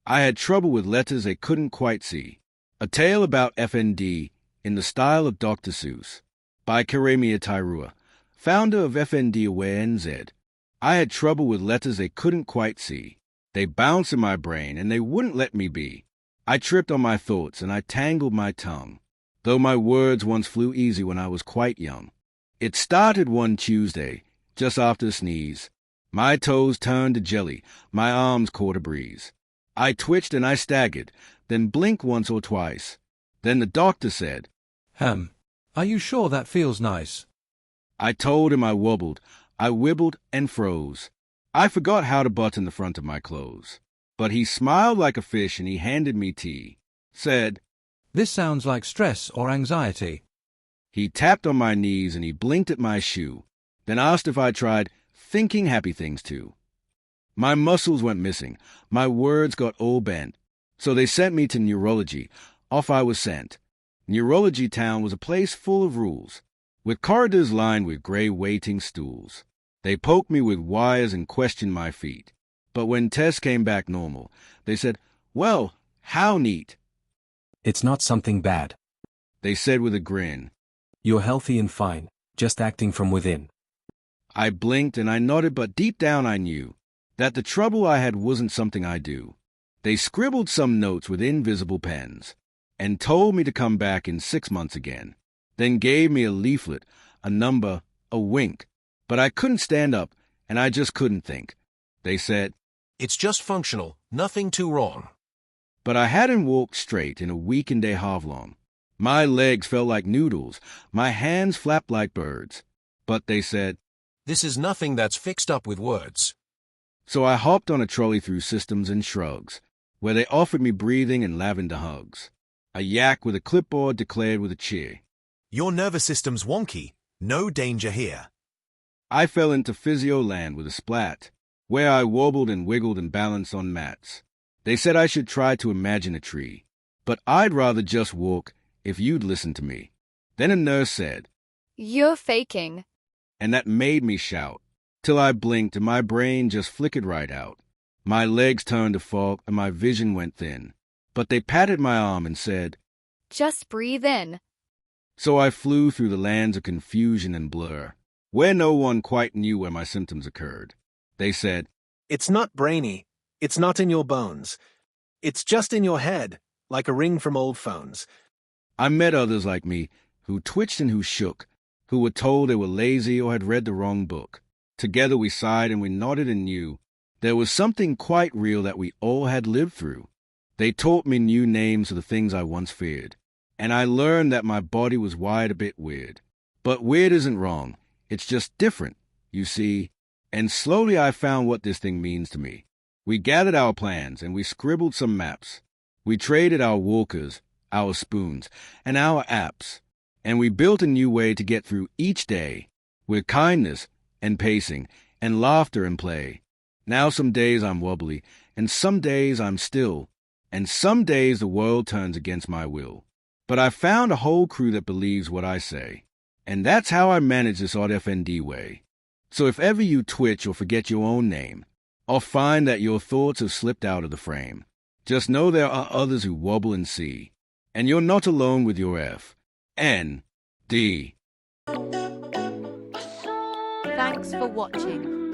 I had trouble with letters they couldn't quite see. A tale about FND in the style of Dr. Seuss by Tairua, founder of FND Aware NZ. I had trouble with letters they couldn't quite see. They bounced in my brain and they wouldn't let me be. I tripped on my thoughts and I tangled my tongue, though my words once flew easy when I was quite young. It started one Tuesday, just after a sneeze. My toes turned to jelly, my arms caught a breeze. I twitched and I staggered, then blinked once or twice. Then the doctor said, Are you sure that feels nice? I told him I wobbled, I wibbled and froze. I forgot how to button the front of my clothes. But he smiled like a fish and he handed me tea. Said, This sounds like stress or anxiety. He tapped on my knees and he blinked at my shoe, then asked if I tried thinking happy things too. My muscles went missing, my words got all bent, so they sent me to neurology. Off I was sent. Neurology Town was a place full of rules, with corridors lined with grey waiting stools. They poked me with wires and questioned my feet. But when tests came back normal, they said, Well, how neat. It's not something bad. They said with a grin. You're healthy and fine, just acting from within. I blinked and I nodded, but deep down I knew that the trouble I had wasn't something I do. They scribbled some notes with invisible pens and told me to come back in 6 months again, then gave me a leaflet, a number, a wink. But I couldn't stand up and I just couldn't think. They said, It's just functional, nothing too wrong. But I hadn't walked straight in a week and a half long. My legs felt like noodles, my hands flapped like birds. But they said, This is nothing that's fixed up with words. So I hopped on a trolley through systems and shrugs, where they offered me breathing and lavender hugs. A yak with a clipboard declared with a cheer, Your nervous system's wonky, no danger here. I fell into physio land with a splat, where I wobbled and wiggled and balanced on mats. They said I should try to imagine a tree, but I'd rather just walk if you'd listen to me. Then a nurse said, You're faking. And that made me shout, till I blinked and my brain just flickered right out. My legs turned to fog and my vision went thin. But they patted my arm and said, Just breathe in. So I flew through the lands of confusion and blur, where no one quite knew where my symptoms occurred. They said, It's not brainy. It's not in your bones. It's just in your head, like a ring from old phones. I met others like me who twitched and who shook, who were told they were lazy or had read the wrong book. Together we sighed and we nodded and knew there was something quite real that we all had lived through. They taught me new names of the things I once feared, and I learned that my body was wired a bit weird. But weird isn't wrong, it's just different, you see. And slowly I found what this thing means to me. We gathered our plans and we scribbled some maps. We traded our walkers, our spoons, and our apps. And we built a new way to get through each day, with kindness and pacing and laughter and play. Now some days I'm wobbly, and some days I'm still, and some days the world turns against my will. But I found a whole crew that believes what I say, and that's how I manage this odd FND way. So if ever you twitch or forget your own name, or find that your thoughts have slipped out of the frame, just know there are others who wobble and see, and you're not alone with your FND. Thanks for watching.